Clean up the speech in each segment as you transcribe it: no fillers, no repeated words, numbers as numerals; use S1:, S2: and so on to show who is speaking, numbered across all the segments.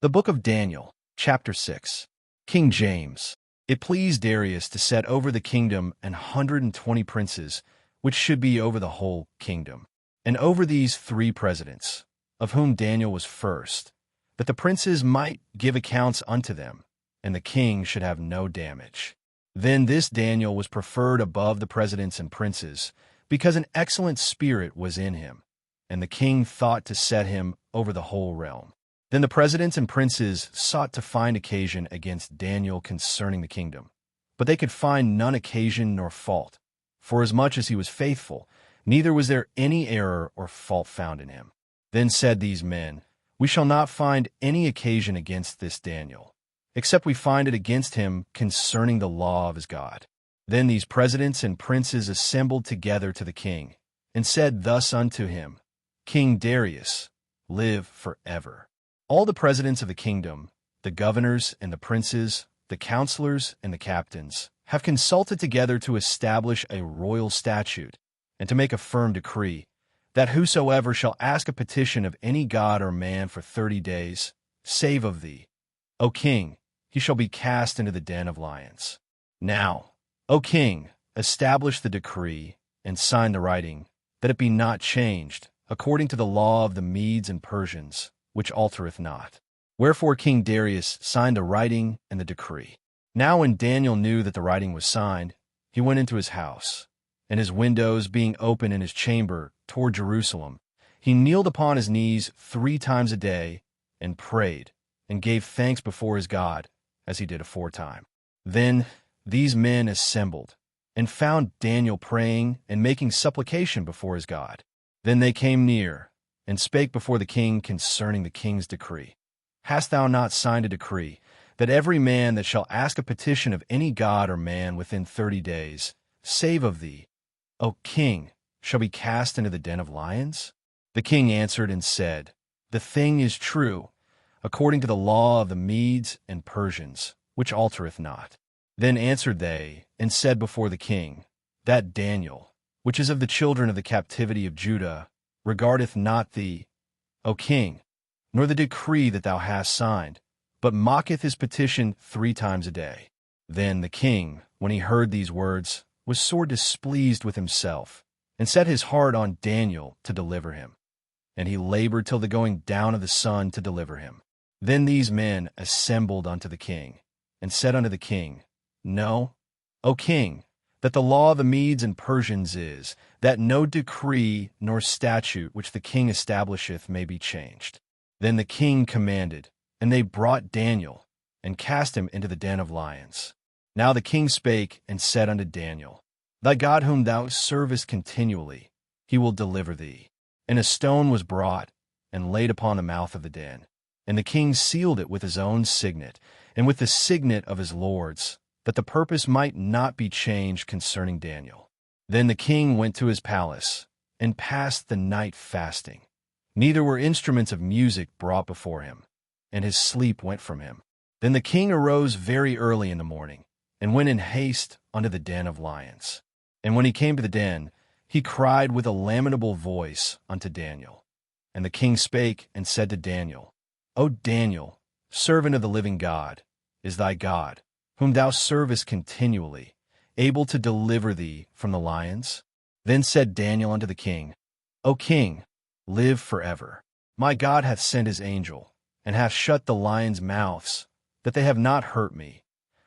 S1: The Book of Daniel, Chapter 6. King James. It pleased Darius to set over the kingdom 120 princes, which should be over the whole kingdom, and over these 3 presidents, of whom Daniel was first, that the princes might give accounts unto them, and the king should have no damage. Then this Daniel was preferred above the presidents and princes, because an excellent spirit was in him, and the king thought to set him over the whole realm. Then the presidents and princes sought to find occasion against Daniel concerning the kingdom. But they could find none occasion nor fault, forasmuch as he was faithful, neither was there any error or fault found in him. Then said these men, We shall not find any occasion against this Daniel, except we find it against him concerning the law of his God. Then these presidents and princes assembled together to the king, and said thus unto him, King Darius, live forever. All the presidents of the kingdom, the governors and the princes, the counselors and the captains, have consulted together to establish a royal statute, and to make a firm decree, that whosoever shall ask a petition of any god or man for 30 days, save of thee, O king, he shall be cast into the den of lions. Now, O king, establish the decree, and sign the writing, that it be not changed, according to the law of the Medes and Persians, which altereth not. Wherefore King Darius signed the writing and the decree. Now when Daniel knew that the writing was signed, he went into his house, and his windows being open in his chamber toward Jerusalem, he kneeled upon his knees 3 times a day, and prayed, and gave thanks before his God, as he did aforetime. Then these men assembled, and found Daniel praying and making supplication before his God. Then they came near, and spake before the king concerning the king's decree. Hast thou not signed a decree, that every man that shall ask a petition of any god or man within 30 days, save of thee, O king, shall be cast into the den of lions? The king answered and said, The thing is true, according to the law of the Medes and Persians, which altereth not. Then answered they, and said before the king, That Daniel, which is of the children of the captivity of Judah, regardeth not thee, O king, nor the decree that thou hast signed, but mocketh his petition 3 times a day. Then the king, when he heard these words, was sore displeased with himself, and set his heart on Daniel to deliver him. And he labored till the going down of the sun to deliver him. Then these men assembled unto the king, and said unto the king, Know, O king, that the law of the Medes and Persians is, that no decree nor statute which the king establisheth may be changed. Then the king commanded, and they brought Daniel, and cast him into the den of lions. Now the king spake and said unto Daniel, Thy God whom thou servest continually, he will deliver thee. And a stone was brought, and laid upon the mouth of the den. And the king sealed it with his own signet, and with the signet of his lords, that the purpose might not be changed concerning Daniel. Then the king went to his palace, and passed the night fasting. Neither were instruments of music brought before him, and his sleep went from him. Then the king arose very early in the morning, and went in haste unto the den of lions. And when he came to the den, he cried with a lamentable voice unto Daniel. And the king spake and said to Daniel, O Daniel, servant of the living God, is thy God, whom thou servest continually, able to deliver thee from the lions? Then said Daniel unto the king, O king, live forever. My God hath sent his angel, and hath shut the lions' mouths, that they have not hurt me,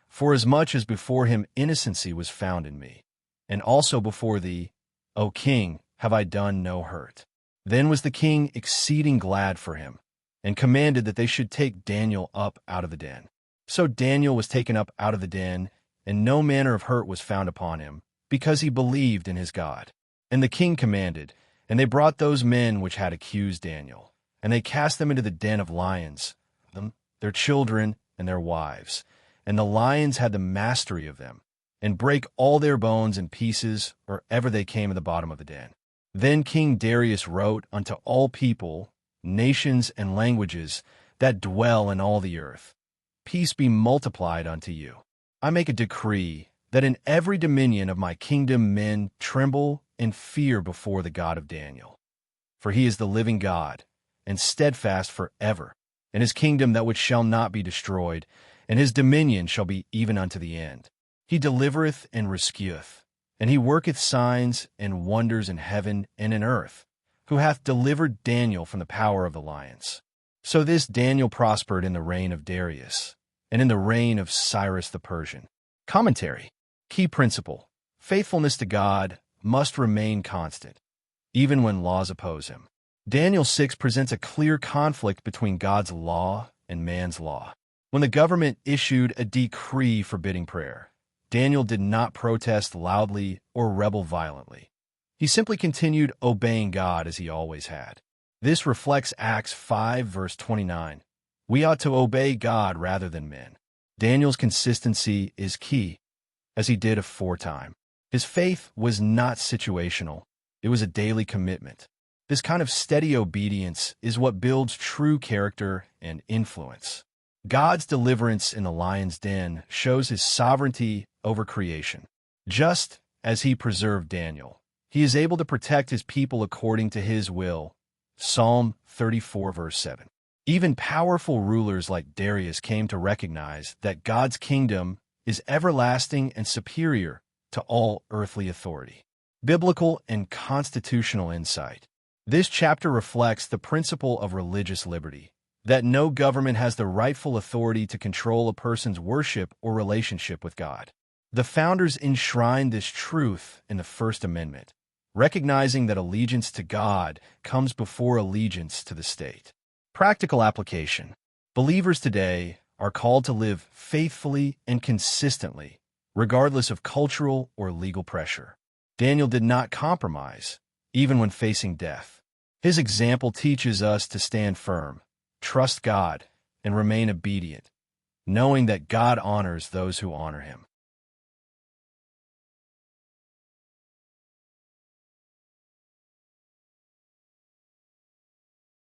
S1: forasmuch as before him innocency was found in me. And also before thee, O king, have I done no hurt. Then was the king exceeding glad for him, and commanded that they should take Daniel up out of the den. So Daniel was taken up out of the den, and no manner of hurt was found upon him, because he believed in his God. And the king commanded, and they brought those men which had accused Daniel, and they cast them into the den of lions, them, their children, and their wives. And the lions had the mastery of them, and brake all their bones in pieces, or ever they came to the bottom of the den. Then King Darius wrote unto all people, nations, and languages that dwell in all the earth, Peace be multiplied unto you. I make a decree that in every dominion of my kingdom men tremble and fear before the God of Daniel. For he is the living God, and steadfast forever, and his kingdom that which shall not be destroyed, and his dominion shall be even unto the end. He delivereth and rescueth, and he worketh signs and wonders in heaven and in earth, who hath delivered Daniel from the power of the lions. So this Daniel prospered in the reign of Darius, and in the reign of Cyrus the Persian. Commentary. Key principle: faithfulness to God must remain constant, even when laws oppose him. Daniel 6 presents a clear conflict between God's law and man's law. When the government issued a decree forbidding prayer, Daniel did not protest loudly or rebel violently. He simply continued obeying God as he always had. This reflects Acts 5 verse 29. We ought to obey God rather than men. Daniel's consistency is key, as he did aforetime. His faith was not situational. It was a daily commitment. This kind of steady obedience is what builds true character and influence. God's deliverance in the lion's den shows his sovereignty over creation. Just as he preserved Daniel, he is able to protect his people according to his will. Psalm 34 verse 7. Even powerful rulers like Darius came to recognize that God's kingdom is everlasting and superior to all earthly authority. Biblical and constitutional insight. This chapter reflects the principle of religious liberty, that no government has the rightful authority to control a person's worship or relationship with God. The founders enshrined this truth in the First Amendment, recognizing that allegiance to God comes before allegiance to the state. Practical application. Believers today are called to live faithfully and consistently, regardless of cultural or legal pressure. Daniel did not compromise, even when facing death. His example teaches us to stand firm, trust God, and remain obedient, knowing that God honors those who honor him.